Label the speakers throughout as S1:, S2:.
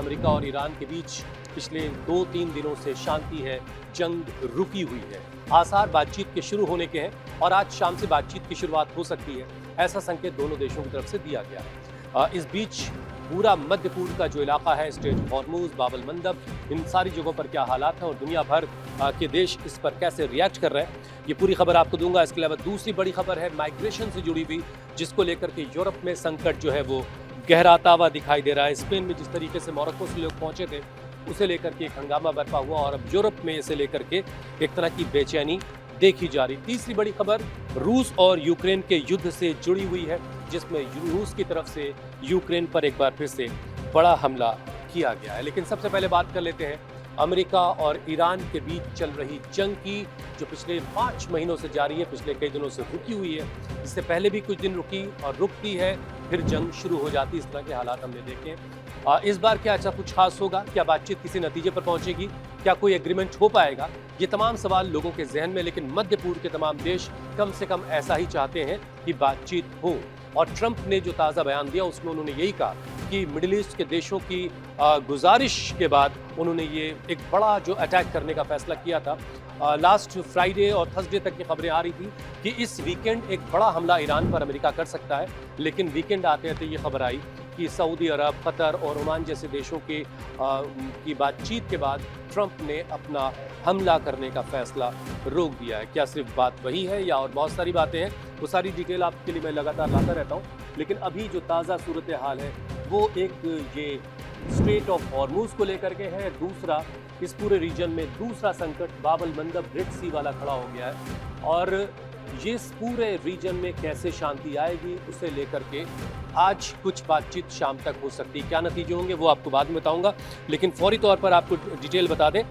S1: America और Iran के बीच पिछले 2-3 दिनों से शांति है, जंग रुकी हुई है। आसार बातचीत के शुरू होने के हैं और आज शाम से बातचीत की शुरुआत हो सकती है, ऐसा संकेत दोनों देशों की तरफ से दिया गया है। इस बीच पूरा मध्य पूर्व का जो इलाका है, स्ट्रेट ऑफ हॉर्मुज, बाब-अल मंदब, इन सारी जगहों पर क्या हालात हैं और दुनिया भर के देश इस पर कैसे रिएक्ट कर रहे हैं, ये पूरी खबर आपको दूंगा। इसके अलावा दूसरी बड़ी खबर है माइग्रेशन से जुड़ी हुई, जिसको लेकर के यूरोप में संकट जो है वो गहराता हुआ दिखाई दे रहा है। स्पेन में जिस तरीके से मोरक्को से लोग पहुंचे थे, उसे लेकर के एक हंगामा बरपा हुआ और अब यूरोप में इसे लेकर के एक तरह की बेचैनी देखी जा रही। तीसरी बड़ी खबर रूस और यूक्रेन के युद्ध से जुड़ी हुई है, जिसमें रूस की तरफ से यूक्रेन पर एक बार फिर से बड़ा हमला किया गया है। लेकिन सबसे पहले बात कर लेते हैं अमेरिका और ईरान के बीच चल रही जंग की, जो पिछले 5 महीनों से जारी है, पिछले कई दिनों से रुकी हुई है। इससे पहले भी कुछ दिन रुकी और रुकती है, फिर जंग शुरू हो जाती। इस तरह के हालात हमने देखे। इस बार क्या ऐसा कुछ खास होगा? क्या बातचीत किसी नतीजे पर पहुंचेगी? क्या कोई एग्रीमेंट हो पाएगा? ये तमाम सवाल लोगों के जहन में, लेकिन मध्य पूर्व के तमाम देश कम से कम ऐसा ही चाहते हैं कि बातचीत हो। और ट्रंप ने जो ताज़ा बयान दिया उसमें उन्होंने यही कहा कि मिडिल ईस्ट के देशों की गुजारिश के बाद उन्होंने ये एक बड़ा जो अटैक करने का फैसला किया था। लास्ट फ्राइडे और थर्सडे तक की खबरें आ रही थी कि इस वीकेंड एक बड़ा हमला ईरान पर अमेरिका कर सकता है, लेकिन वीकेंड आते आते ये खबर आई कि सऊदी अरब, कतर और ओमान जैसे देशों की बातचीत के बाद ट्रंप ने अपना हमला करने का फैसला रोक दिया है। क्या सिर्फ बात वही है या और बहुत सारी बातें हैं? वो सारी डिटेल आपके लिए मैं लगातार लाता रहता हूँ, लेकिन अभी जो ताज़ा सूरत हाल है वो एक ये स्ट्रेट ऑफ हॉर्मुज को लेकर के है। दूसरा, इस पूरे रीजन में दूसरा संकट बाब-अल मंदब रेड सी वाला खड़ा हो गया है और ये इस पूरे रीजन में कैसे शांति आएगी उसे लेकर के आज कुछ बातचीत शाम तक हो सकती है। क्या नतीजे होंगे वो आपको बाद में बताऊंगा, लेकिन फौरी तौर पर आपको डिटेल बता दें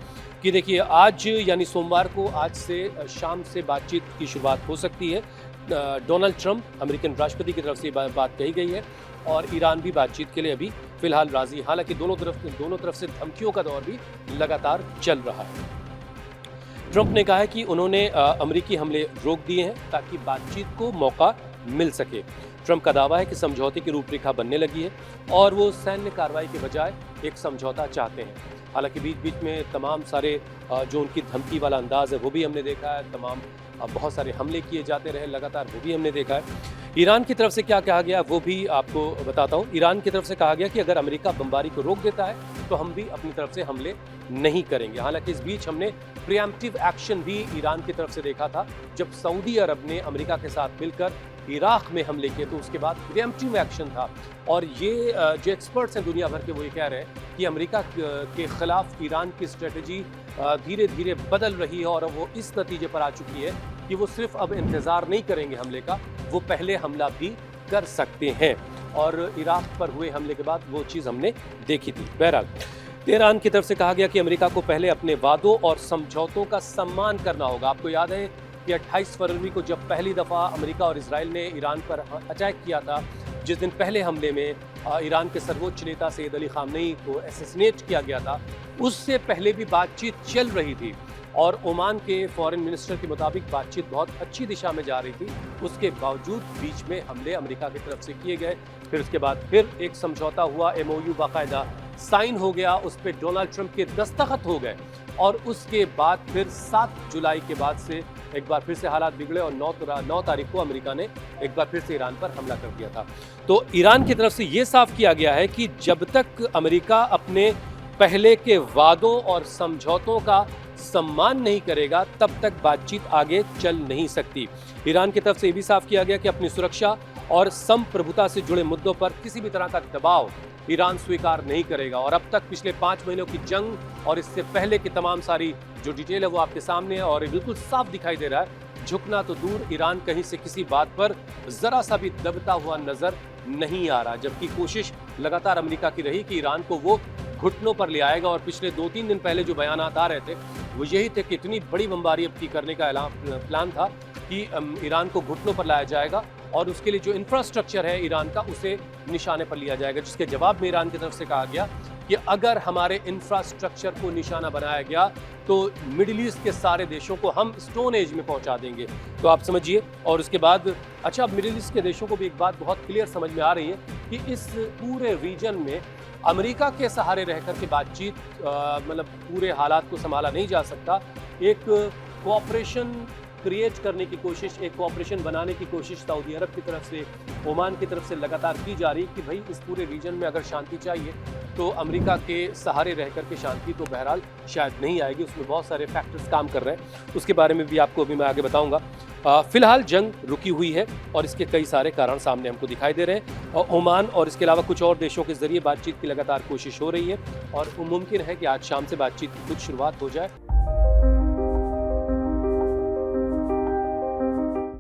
S1: कि देखिए आज यानी सोमवार को आज से शाम से बातचीत की शुरुआत हो सकती है। डोनाल्ड ट्रंप अमेरिकन राष्ट्रपति की तरफ से बात कही गई है और ईरान भी बातचीत के लिए अभी फिलहाल राजी। हालांकि दोनों तरफ से धमकियों का दौर भी लगातार चल रहा है। ट्रंप ने कहा है कि उन्होंने अमेरिकी हमले रोक दिए हैं ताकि बातचीत को मौका मिल सके। ट्रंप का दावा है कि समझौते की रूपरेखा बनने लगी है और वो सैन्य कार्रवाई के बजाय एक समझौता चाहते हैं। हालांकि बीच बीच में तमाम सारे जो उनकी धमकी वाला अंदाज है वो भी हमने देखा है, तमाम बहुत सारे हमले किए जाते रहे लगातार, वो भी हमने देखा है। ईरान की तरफ से क्या कहा गया वो भी आपको बताता हूँ। ईरान की तरफ से कहा गया कि अगर अमेरिका बमबारी को रोक देता है तो हम भी अपनी तरफ से हमले नहीं करेंगे। हालांकि इस बीच हमने प्रिएम्प्टिव एक्शन भी ईरान की तरफ से देखा था। जब सऊदी अरब ने अमेरिका के साथ मिलकर इराक में हमले किए तो उसके बाद प्रिएम्प्टिव एक्शन था। और ये जो एक्सपर्ट्स हैं दुनिया भर के वो ये कह रहे हैं कि अमेरिका के खिलाफ ईरान की स्ट्रेटजी धीरे धीरे बदल रही है और वो इस नतीजे पर आ चुकी है कि वो सिर्फ अब इंतजार नहीं करेंगे हमले का, वो पहले हमला भी कर सकते हैं। और इराक पर हुए हमले के बाद वो चीज़ हमने देखी थी। बहरहाल तेहरान की तरफ से कहा गया कि अमेरिका को पहले अपने वादों और समझौतों का सम्मान करना होगा। आपको याद है कि 28 फरवरी को जब पहली दफ़ा अमेरिका और इजराइल ने ईरान पर अटैक किया था, जिस दिन पहले हमले में ईरान के सर्वोच्च नेता सैयद अली खामनेई को असैसिनेट किया गया था, उससे पहले भी बातचीत चल रही थी और ओमान के फॉरेन मिनिस्टर के मुताबिक बातचीत बहुत अच्छी दिशा में जा रही थी। उसके बावजूद बीच में हमले अमेरिका की तरफ से किए गए। फिर उसके बाद फिर एक समझौता हुआ, MOU बाकायदा साइन हो गया, उस पर डोनाल्ड ट्रंप के दस्तखत हो गए और उसके बाद फिर 7 जुलाई के बाद से एक बार फिर से हालात बिगड़े और 9 तारीख को अमेरिका ने एक बार फिर से ईरान पर हमला कर दिया था। तो ईरान की तरफ से ये साफ किया गया है कि जब तक अमेरिका अपने पहले के वादों और समझौतों का सम्मान नहीं करेगा तब तक बातचीत आगे चल नहीं सकती। ईरान की तरफ से ये भी साफ किया गया कि अपनी सुरक्षा और संप्रभुता से जुड़े मुद्दों पर किसी भी तरह का दबाव ईरान स्वीकार नहीं करेगा। और अब तक पिछले 5 महीनों की जंग और इससे पहले की तमाम सारी जो डिटेल है वो आपके सामने है और बिल्कुल साफ दिखाई दे रहा है। झुकना तो दूर, ईरान कहीं से किसी बात पर जरा सा भी दबता हुआ नजर नहीं आ रहा, जबकि कोशिश लगातार अमेरिका की रही कि ईरान को वो घुटनों पर ले आएगा। और पिछले 2-3 दिन पहले जो बयानात आ रहे थे वो यही थे कि इतनी बड़ी बमबारी अब की करने का प्लान था कि ईरान को घुटनों पर लाया जाएगा और उसके लिए जो इंफ्रास्ट्रक्चर है ईरान का उसे निशाने पर लिया जाएगा। जिसके जवाब में ईरान की तरफ से कहा गया कि अगर हमारे इंफ्रास्ट्रक्चर को निशाना बनाया गया तो मिडिल ईस्ट के सारे देशों को हम स्टोन एज में पहुंचा देंगे। तो आप समझिए। और उसके बाद अच्छा, अब मिडिल ईस्ट के देशों को भी एक बात बहुत क्लियर समझ में आ रही है कि इस पूरे रीजन में अमेरिका के सहारे रह कर के बातचीत मतलब पूरे हालात को संभाला नहीं जा सकता। एक कोऑपरेशन क्रिएट करने की कोशिश, एक कोऑपरेशन बनाने की कोशिश सऊदी अरब की तरफ से, ओमान की तरफ से लगातार की जा रही है कि भाई इस पूरे रीजन में अगर शांति चाहिए तो अमेरिका के सहारे रह कर के शांति तो बहरहाल शायद नहीं आएगी। उसमें बहुत सारे फैक्टर्स काम कर रहे हैं, उसके बारे में भी आपको अभी मैं आगे बताऊंगा। फिलहाल जंग रुकी हुई है और इसके कई सारे कारण सामने हमको दिखाई दे रहे हैं। ओमान और इसके अलावा कुछ और देशों के जरिए बातचीत की लगातार कोशिश हो रही है और मुमकिन है कि आज शाम से बातचीत की कुछ शुरुआत हो जाए।